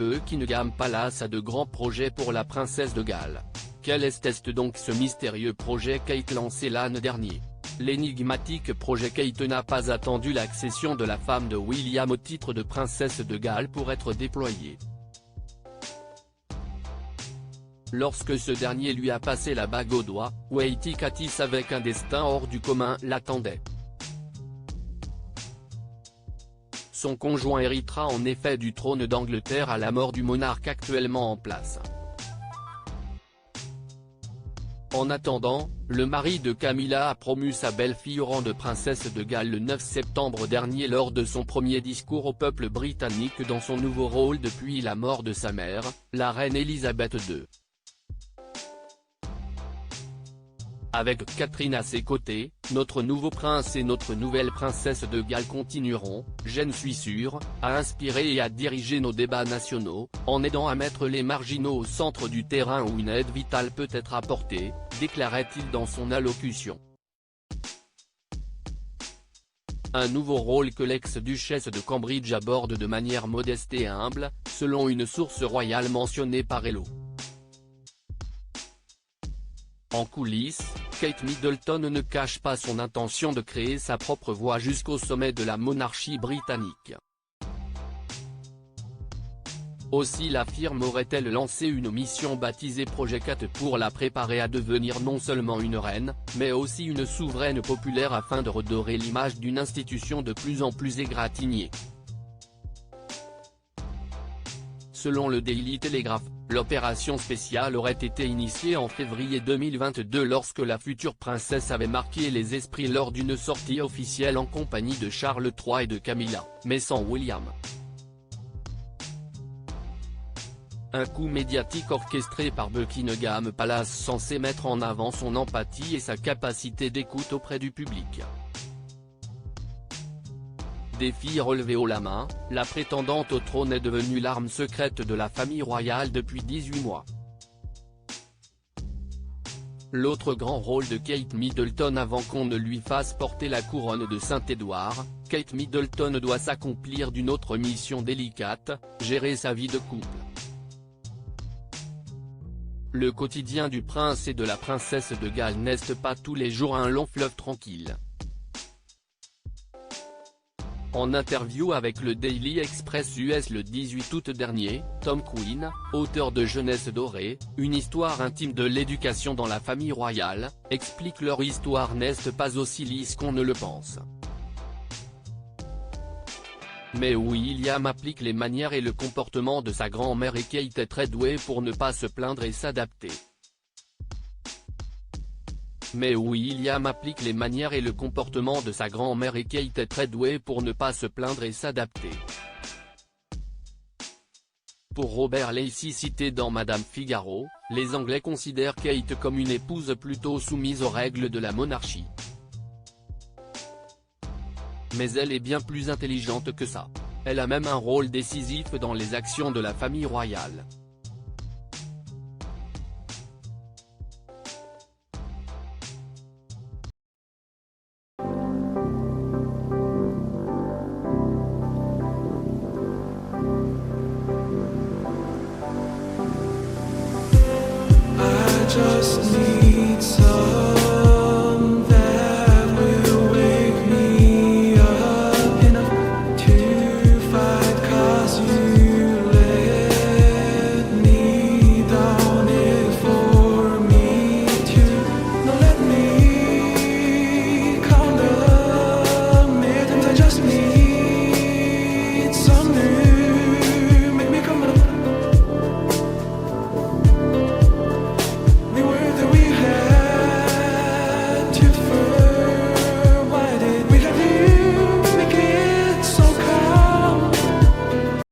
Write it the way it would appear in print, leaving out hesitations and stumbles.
Buckingham Palace a de grands projets pour la princesse de Galles. Quel est donc ce mystérieux projet Kate lancé l'an dernier? L'énigmatique projet Kate n'a pas attendu l'accession de la femme de William au titre de princesse de Galles pour être déployé. Lorsque ce dernier lui a passé la bague au doigt, Waity Katis avec un destin hors du commun l'attendait. Son conjoint héritera en effet du trône d'Angleterre à la mort du monarque actuellement en place. En attendant, le mari de Camilla a promu sa belle-fille au rang de princesse de Galles le 9 septembre dernier lors de son premier discours au peuple britannique dans son nouveau rôle depuis la mort de sa mère, la reine Elisabeth II. Avec Catherine à ses côtés, notre nouveau prince et notre nouvelle princesse de Galles continueront, je ne suis sûr, à inspirer et à diriger nos débats nationaux, en aidant à mettre les marginaux au centre du terrain où une aide vitale peut être apportée, déclarait-il dans son allocution. Un nouveau rôle que l'ex-duchesse de Cambridge aborde de manière modeste et humble, selon une source royale mentionnée par Hello. En coulisses, Kate Middleton ne cache pas son intention de créer sa propre voie jusqu'au sommet de la monarchie britannique. Aussi la firme aurait-elle lancé une mission baptisée Projet Kate pour la préparer à devenir non seulement une reine, mais aussi une souveraine populaire afin de redorer l'image d'une institution de plus en plus égratignée. Selon le Daily Telegraph, l'opération spéciale aurait été initiée en février 2022 lorsque la future princesse avait marqué les esprits lors d'une sortie officielle en compagnie de Charles III et de Camilla, mais sans William. Un coup médiatique orchestré par Buckingham Palace censé mettre en avant son empathie et sa capacité d'écoute auprès du public. Défi relevé haut la main, la prétendante au trône est devenue l'arme secrète de la famille royale depuis 18 mois. L'autre grand rôle de Kate Middleton avant qu'on ne lui fasse porter la couronne de Saint-Édouard, Kate Middleton doit s'accomplir d'une autre mission délicate, gérer sa vie de couple. Le quotidien du prince et de la princesse de Galles n'est pas tous les jours un long fleuve tranquille. En interview avec le Daily Express US le 18 août dernier, Tom Quinn, auteur de Jeunesse dorée, une histoire intime de l'éducation dans la famille royale, explique leur histoire n'est pas aussi lisse qu'on ne le pense. Mais William applique les manières et le comportement de sa grand-mère et Kate est très douée pour ne pas se plaindre et s'adapter. Mais William applique les manières et le comportement de sa grand-mère et Kate est très douée pour ne pas se plaindre et s'adapter. Pour Robert Lacey cité dans Madame Figaro, les Anglais considèrent Kate comme une épouse plutôt soumise aux règles de la monarchie. Mais elle est bien plus intelligente que ça. Elle a même un rôle décisif dans les actions de la famille royale.